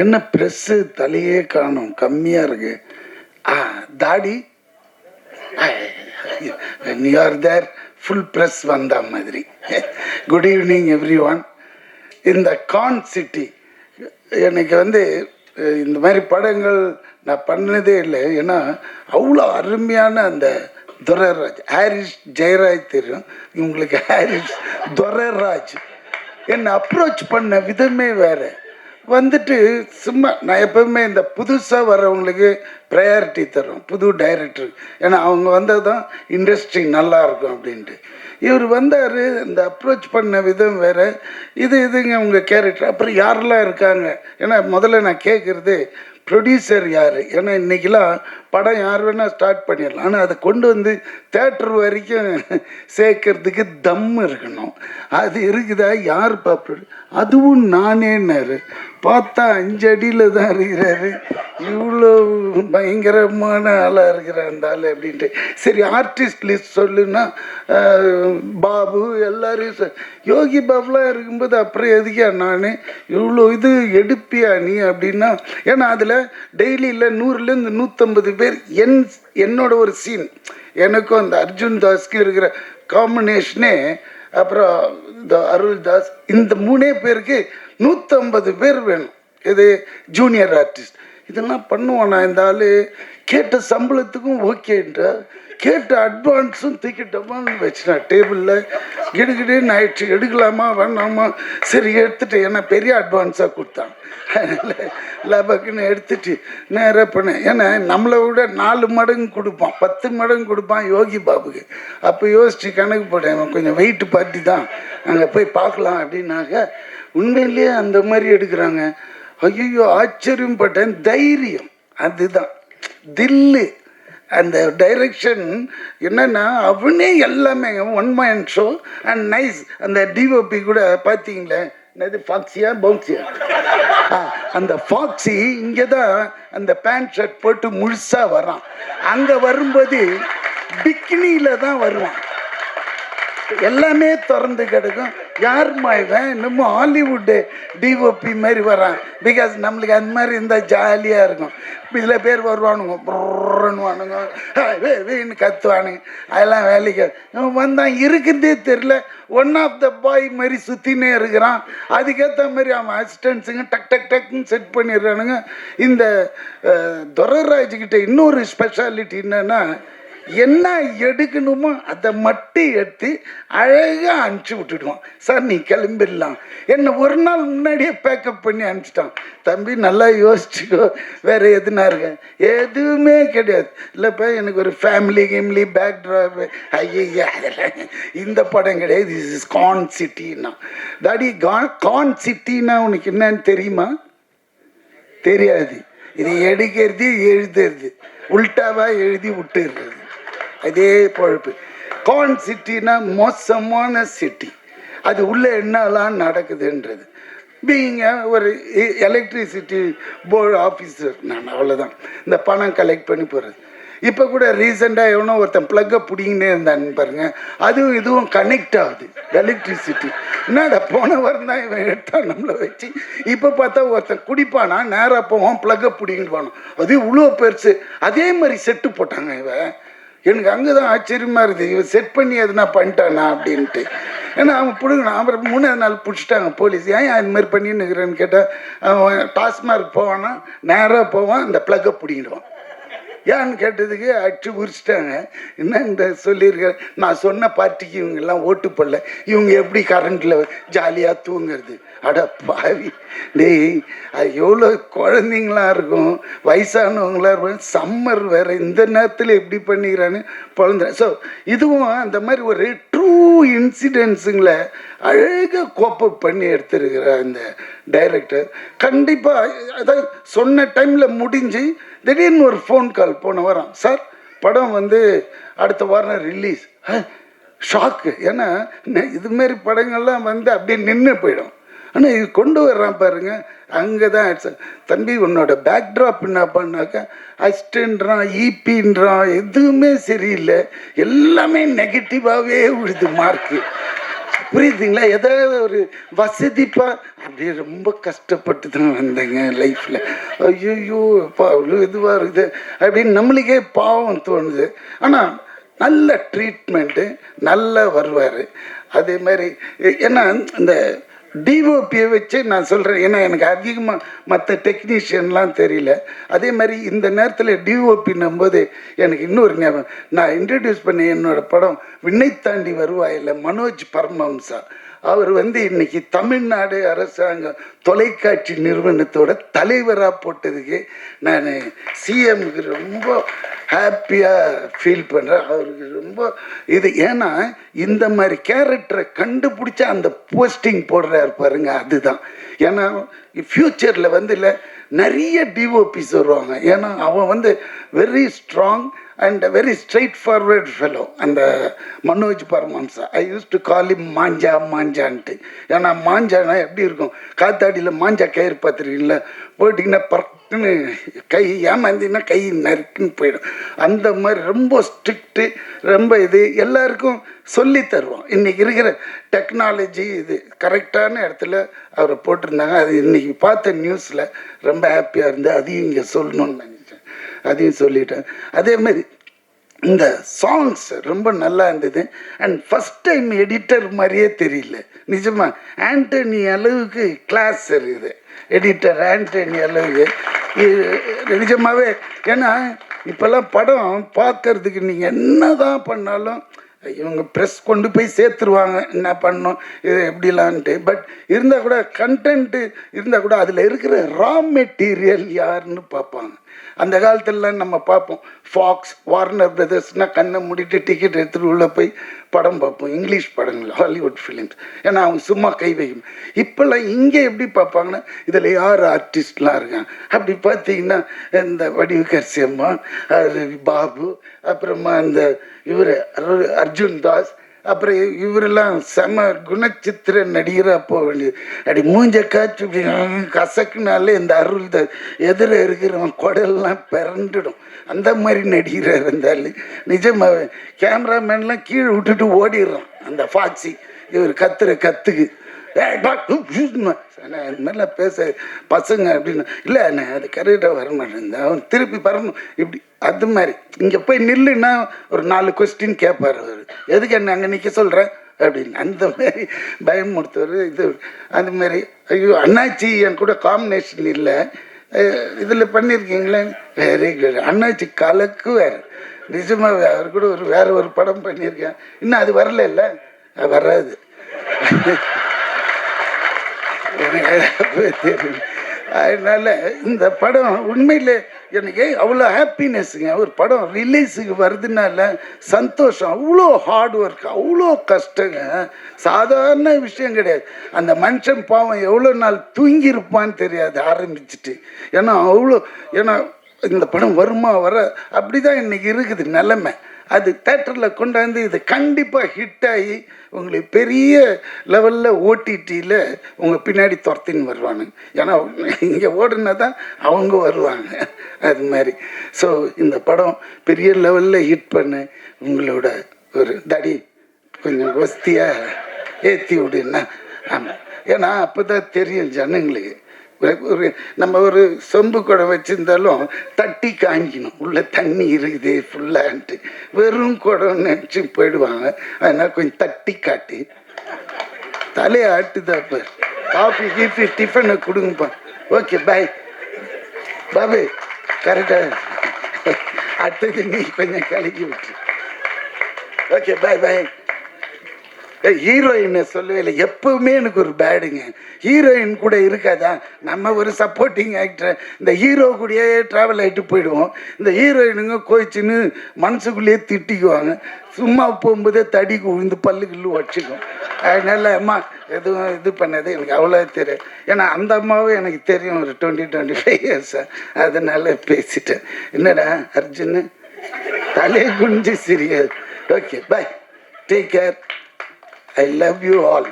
என்ன ப்ரெஸ்ஸு தலையே காணும், கம்மியாக இருக்கு. தாடி நியூஆர் தேர் ஃபுல் ப்ரெஸ் வந்த மாதிரி. Good evening every one. இந்த கான் சிட்டி எனக்கு இந்த மாதிரி படங்கள் நான் பண்ணதே இல்லை. ஏன்னா அவ்வளோ அருமையான அந்த துரைராஜ், ஹாரிஸ் ஜெயராஜ் தெரியும் இவங்களுக்கு. ஹாரிஸ் துரைராஜ் என்னை அப்ரோச் பண்ண விதமே வேறு. சும்மா நான் எப்பவுமே இந்த புதுசாக வர்றவங்களுக்கு ப்ரையாரிட்டி தரும், புது டைரக்டர். ஏன்னா அவங்க வந்தது தான் இண்டஸ்ட்ரி நல்லா இருக்கும் அப்படின்ட்டு. இவர் வந்தார், இந்த அப்ரோச் பண்ண விதம் வேறு. இதுங்க உங்கள் கேரக்டர். அப்புறம் யாரெல்லாம் இருக்காங்க? ஏன்னா முதல்ல நான் கேட்குறது ப்ரொடியூசர் யார்? ஏன்னா இன்றைக்கெலாம் படம் யார் வேணால் ஸ்டார்ட் பண்ணிடலாம், ஆனால் அதை கொண்டு வந்து தேட்டர் வரைக்கும் சேர்க்கறதுக்கு தம் இருக்கணும். அது இருக்குதா? யார் பாப்பா? அதுவும் நானேன்னாரு. பார்த்தா 5 அடியில் தான் இருக்கிறாரு. இவ்வளோ பயங்கரமான ஆளாக இருக்கிற அந்த ஆள் அப்படின்ட்டு. சரி, ஆர்டிஸ்ட் லிஸ்ட் சொல்லுன்னா பாபு எல்லாரையும் யோகி பாபுலாம் இருக்கும்போது அப்புறம் எதுக்கா நான் இவ்வளோ இது எடுப்பியா நீ அப்படின்னா? ஏன்னா அதில் டெய்லியில் 100லேருந்து 150 பேர் என்னோட ஒரு சீன். எனக்கும் அந்த அர்ஜுன் தாஸ்க்கு இருக்கிற காம்பினேஷனே, அப்புறம் இந்த அருள் தாஸ், இந்த 3 பேருக்கு 150 பேர் வேணும். இது ஜூனியர் ஆர்டிஸ்ட். இதெல்லாம் பண்ணுவானா இந்த ஆள்? கேட்ட சம்பளத்துக்கும் ஓகேன்றா, கேட்ட அட்வான்ஸும் தூக்கிட்டோமான்னு வச்சுனா டேபிளில் கிடுகிடுன்னு ஆயிடுச்சு. எடுக்கலாமா வேணாமா? சரி எடுத்துட்டு, ஏன்னா பெரிய அட்வான்ஸாக கொடுத்தான். அதனால் லபக்குன்னு எடுத்துட்டு நேராக பண்ணேன். ஏன்னா நம்மளை விட 4 மடங்கு கொடுப்பான், 10 மடங்கு கொடுப்பான் யோகி பாபுக்கு. அப்போ யோசிச்சு கணக்கு போட்டேன், கொஞ்சம் வெயிட் பார்ட்டி தான், அங்கே போய் பார்க்கலாம் அப்படின்னாக்க உண்மையிலேயே அந்த மாதிரி எடுக்கிறாங்க. ஐயோ ஆச்சரியம் பட்டேன். தைரியம் அதுதான், தில்லு. அந்த டைரக்ஷன் என்னன்னா அவனே எல்லாமே one man show and nice. அந்த டிஓபி கூட பார்த்தீங்களே, என்னது ஃபாக்ஸியா பவுன்சியா? அந்த ஃபாக்ஸி இங்கே தான் அந்த பேண்ட் ஷர்ட் போட்டு முழுசாக வரான். அங்கே வரும்போது பிக்கினியில் தான் வருவான், எல்லாமே திறந்து கிடக்கும். யாருமா இவன்? இன்னமும் ஹாலிவுட்டு டிஓபி மாதிரி வரான். பிகாஸ் நம்மளுக்கு அந்த மாதிரி இருந்தால் ஜாலியாக இருக்கும். இதில் பேர் வருவானுங்க, ப்ரன்னுவானுங்க, வேன்னு கத்துவானுங்க. அதெல்லாம் வேலைக்கு வந்தான், இருக்கிறதே தெரில. ஒன் ஆஃப் த பாய் மாதிரி சுற்றினே இருக்கிறான். அதுக்கேற்ற மாதிரி அவன் அசிஸ்டன்ஸுங்க டக் டக் டக்குன்னு செட் பண்ணிடுறானுங்க. இந்த துரைராஜ்கிட்ட இன்னொரு ஸ்பெஷாலிட்டி என்னன்னா, என்ன எடுக்கணுமோ அதை மட்டும் எடுத்து அழகாக அனுப்பிச்சி விட்டுடுவான். சார் நீ கிளம்பிடலாம். என்னை ஒரு நாள் முன்னாடியே பேக்கப் பண்ணி அனுப்பிச்சிட்டான். தம்பி நல்லா யோசிச்சுக்கோ, வேறு எதுனா இருக்க? எதுவுமே கிடையாது. இல்லைப்பா எனக்கு ஒரு ஃபேமிலி பேக் ட்ராப். ஐயா அதெல்லாம் இந்த படம் கிடையாது. திஸ் இஸ் கான் சிட்டின்னா. டாடி கான் சிட்டின்னா உனக்கு என்னன்னு தெரியுமா? தெரியாது. இது எடுக்கிறது எழுதுறது, உல்டாவாக எழுதி விட்டுடுறது, அதே பொழப்பு. கான் சிட்டினா மோசமான சிட்டி. அது உள்ளே என்னெல்லாம் நடக்குதுன்றது. பீங்க ஒரு எலக்ட்ரிசிட்டி போர்டு ஆஃபீஸர் நான், அவ்வளோதான். இந்த பணம் கலெக்ட் பண்ணி போகிறது. இப்போ கூட ரீசெண்டாக எவனோ ஒருத்தன் ப்ளக்கை பிடிங்கினே இருந்தான்னு பாருங்க. அதுவும் இதுவும் கனெக்ட் ஆகுது, எலக்ட்ரிசிட்டி. என்னடா போன வாரம் தான் இவன் எடுத்தான் நம்மளை வச்சு. இப்போ பார்த்தா ஒருத்தன் குடிப்பானா, நேராக போவான், ப்ளக்கை பிடிங்கிட்டு போனோம். அது இவ்வளோ பெருசு. அதே மாதிரி செட்டு போட்டாங்க. இவன் எனக்கு அங்கே தான் ஆச்சரியமாக இருக்குது, இவன் செட் பண்ணி எதுனா பண்ணிட்டானா அப்படின்ட்டு. ஏன்னா அவன் பிடுங்கினான். அப்புறம் 3ஆவது நாள் பிடிச்சிட்டாங்க போலீஸ். ஏன் அது மாதிரி பண்ணின்னு இருக்கிறேன்னு கேட்டால், அவன் டாஸ்மார்க் போவானா, நேராக போவான், அந்த ப்ளக்கை பிடிங்கிடுவான். ஏன்னு கேட்டதுக்கு அடிச்சு உரிச்சிட்டாங்க. என்ன இந்த சொல்லியிருக்க, நான் சொன்ன பார்ட்டிக்கு இவங்கெல்லாம் ஓட்டு போடல, இவங்க எப்படி கரண்டில் ஜாலியாக தூங்குறது? அட பாவி டேய், அது எவ்வளோ குழந்தைங்களாம் இருக்கும், வயசானவங்களாம் இருக்கும், சம்மர் வேறு, இந்த நேரத்தில் எப்படி பண்ணிக்கிறான்னு குழந்த. ஸோ இதுவும் அந்த மாதிரி ஒரு ட்ரூ இன்சிடென்ட்ஸுங்களை அழகாக கோப்பப் பண்ணி எடுத்துருக்கிற இந்த டைரக்டர். கண்டிப்பாக அதாவது சொன்ன டைமில் முடிஞ்சு திடீர்னு ஒரு ஃபோன் கால் போன வாரம், சார் படம் அடுத்த வாரம் ரிலீஸ். ஷாக்கு. ஏன்னா இதுமாரி படங்கள்லாம் அப்படியே நின்று போயிடும். ஆனால் இது கொண்டு வர்றான் பாருங்க, அங்கே தான் தம்பி உன்னோட பேக்ட்ராப் என்ன பண்ணாக்கா அசிஸ்டன்ட்றான், ஈபின்றான், எதுவுமே சரியில்லை, எல்லாமே நெகட்டிவாகவே விழுது மார்க்கு. புரியுதுங்களா? ஏதாவது ஒரு வசதிப்பா அப்படியே ரொம்ப கஷ்டப்பட்டு தான் வந்தேங்க லைஃப்பில். ஐயோ அப்பா அவ்வளோ இதுவாக இருக்குது அப்படின்னு நம்மளுக்கே பாவம் தோணுது. ஆனால் நல்ல ட்ரீட்மெண்ட்டு நல்லா வருவார். அதே மாதிரி ஏன்னா இந்த டிஓபியை வச்சு நான் சொல்கிறேன், ஏன்னா எனக்கு அதிகமாக மற்ற டெக்னீஷியன்லாம் தெரியல. அதே மாதிரி இந்த நேரத்தில் டிஓபின்னும் போது எனக்கு இன்னொரு ஞாபகம், நான் இன்ட்ரடியூஸ் பண்ண என்னோடய படம் விண்ணை தாண்டி வருவாயில் மனோஜ் பரமஹம்சா. அவர் இன்னைக்கு தமிழ்நாடு அரசாங்க தொலைக்காட்சி நிறுவனத்தோட தலைவராக போட்டதுக்கு நான் சிஎம்க்கு ரொம்ப ஹாப்பியாக ஃபீல் பண்ணுறேன். அவருக்கு ரொம்ப இது, ஏன்னா இந்த மாதிரி கேரக்டரை கண்டுபிடிச்சா அந்த போஸ்டிங் போடுறாரு பாருங்க, அதுதான். ஏன்னா ஃப்யூச்சரில் இல்லை நிறைய டிஓபிஸ் வருவாங்க. ஏன்னா அவன் very strong and very straight forward fellow அந்த மனோஜ் பரமஹம்சா. ஐ யூஸ் டு கால் இம் மாஞ்சான்ட்டு. ஏன்னா மாஞ்சானா எப்படி இருக்கும், காத்தாடியில் மாஞ்சா கயிறு பார்த்துருக்கீங்களா, போட்டிங்கன்னா பறக்குன்னு கை ஏமாந்தினா கை நறுக்குன்னு போயிடும். அந்த மாதிரி ரொம்ப ஸ்ட்ரிக்ட்டு, ரொம்ப இது எல்லாருக்கும் சொல்லி தருவோம். இன்றைக்கி இருக்கிற டெக்னாலஜி இது கரெக்டான இடத்துல அவரை போட்டிருந்தாங்க. அது இன்றைக்கி பார்த்த நியூஸில் ரொம்ப ஹாப்பியாக இருந்து அதையும் இங்கே சொல்லணும்னு நினச்சேன், அதையும் சொல்லிட்டேன். அதே மாதிரி இந்த சாங்ஸ் ரொம்ப நல்லா இருந்தது. அண்ட் ஃபஸ்ட் டைம் எடிட்டர் மாதிரியே தெரியல நிஜமாக. ஆண்டனி அளவுக்கு கிளாஸ் இருக்குது எடிட்டர், ஆண்டனி அளவுக்கு நிஜமாகவே. ஏன்னா இப்போல்லாம் படம் பார்க்கறதுக்கு நீங்கள் என்ன தான் பண்ணாலும் இவங்க ப்ரெஸ் கொண்டு போய் சேர்த்துருவாங்க, என்ன பண்ணோம் இது எப்படிலான்ட்டு. பட் இருந்தால் கூட கண்டென்ட்டு இருந்தால் கூட அதில் இருக்கிற ரா மெட்டீரியல் யாருன்னு பார்ப்பாங்க. அந்த காலத்துலலாம் நம்ம பார்ப்போம், ஃபாக்ஸ், வார்னர் பிரதர்ஸ்னால் கண்ணை மூடிட்டு டிக்கெட் எடுத்துகிட்டு உள்ளே போய் படம் பார்ப்போம், இங்கிலீஷ் படங்கள், ஹாலிவுட் ஃபிலிம்ஸ். ஏன்னா அவங்க சும்மா கை வைக்கணும். இப்போல்லாம் இங்கே எப்படி பார்ப்பாங்கன்னா இதில் யார் ஆர்டிஸ்ட்லாம் இருக்காங்க. அப்படி பார்த்தீங்கன்னா இந்த வடிவுக்கரசி அம்மா, பாபு, அப்புறமா இந்த இவர் அர்ஜுன் தாஸ், அப்புறம் இவரெல்லாம் செம குணச்சித்திர நடிகராக போக வேண்டியது. அப்படி மூஞ்ச காய்ச்சி இப்படி கசக்குனாலே இந்த அருள் எதிர இருக்கிறவன் குடல்லாம் பிறண்டுடும். அந்த மாதிரி நடிகராக இருந்தாலும் நிஜமாவே கேமராமேன்லாம் கீழே விட்டுட்டு ஓடிடுறான் அந்த ஃபாக்ஸி. இவர் கத்துக்கு இந்த மாதிரிலாம் பேச பசங்க அப்படின்னு இல்லை, நான் அது கரெக்டாக வர மாட்டேன், அவன் திருப்பி வரணும் இப்படி. அது மாதிரி இங்கே போய் நில்லுன்னா ஒரு 4 கொஸ்டின் கேட்பார் அவர், எதுக்கு என்ன அங்கே நிற்க சொல்கிறேன் அப்படின்னு. அந்த மாதிரி பயமுறுத்துவார் இது. அந்த மாதிரி ஐயோ அண்ணாச்சி என் கூட காம்பினேஷன் இல்லை இதில் பண்ணியிருக்கீங்களே, வெரி குட். அண்ணாச்சி கலக்கு வேறு நிஜமாக. அவர் கூட வேறு ஒரு படம் பண்ணியிருக்கேன், இன்னும் அது வரல, இல்லை வராது தெரியும். அதனால் இந்த படம் உண்மையில் எனக்கு அவ்வளோ ஹாப்பினஸ்ஸுங்க. ஒரு படம் ரிலீஸுக்கு வருதுனால சந்தோஷம். அவ்வளோ ஹார்ட் ஒர்க், அவ்வளோ கஷ்டங்க, சாதாரண விஷயம் கிடையாது. அந்த மனுஷன் பாவம் எவ்வளோ நாள் தூங்கியிருப்பான்னு தெரியாது ஆரம்பிச்சுட்டு. ஏன்னா இந்த படம் வருமா வர அப்படி தான் இன்றைக்கி இருக்குது நிலைமை. அது தேட்டரில் கொண்டாந்து இது கண்டிப்பாக ஹிட் ஆகி உங்களுக்கு பெரிய லெவலில் ஓடிடியில் உங்கள் பின்னாடி துரத்தின்னு வருவானுங்க. ஏன்னா இங்கே ஓடுனா தான் அவங்க வருவாங்க. அது மாதிரி ஸோ இந்த படம் பெரிய லெவலில் ஹிட் பண்ண உங்களோட ஒரு தடி கொஞ்சம் வசதியாக ஏற்றி விடுன்னா. ஆமாம், ஏன்னா அப்போ தான் தெரியும் ஜனங்களுக்கு. நம்ம ஒரு சொம்பு குடம் வச்சுருந்தாலும் தட்டி காமிக்கணும் உள்ள தண்ணி இருக்குது ஃபுல்லான்ட்டு. வெறும் குடம் நினச்சி போயிடுவாங்க. அதனால் கொஞ்சம் தட்டி காட்டி தலையை ஆட்டுதாப்ப. காஃபி டிஃபனை கொடுங்கப்பா. ஓகே பாய் பாபு, கரெக்டாக அடுத்தது நீ கொஞ்சம் கலக்கி விட்டு. ஓகே பாய் பாய். ஹீரோயினை சொல்லவே இல்லை, எப்பவுமே எனக்கு ஒரு பேடுங்க. ஹீரோயின் கூட இருக்காதா, நம்ம ஒரு சப்போர்ட்டிங் ஆக்டர், இந்த ஹீரோ கூடயே ட்ராவல் ஆகிட்டு போயிடுவோம். இந்த ஹீரோயினுங்க கோச்சின்னு மனசுக்குள்ளேயே திட்டிக்குவாங்க. சும்மா போகும்போதே தடிக்கு விழுந்து பல்லுக்குள்ளே வச்சுக்கும். அதனால அம்மா எதுவும் இது பண்ணது எனக்கு அவ்வளோ தெரியும். ஏன்னா அந்த அம்மாவும் எனக்கு தெரியும் ஒரு 20-25 இயர்ஸாக. அதனால பேசிட்டேன். என்னடா அர்ஜுன் தலையை குஞ்சு சிரியாது. Okay bye, take care. I love you all.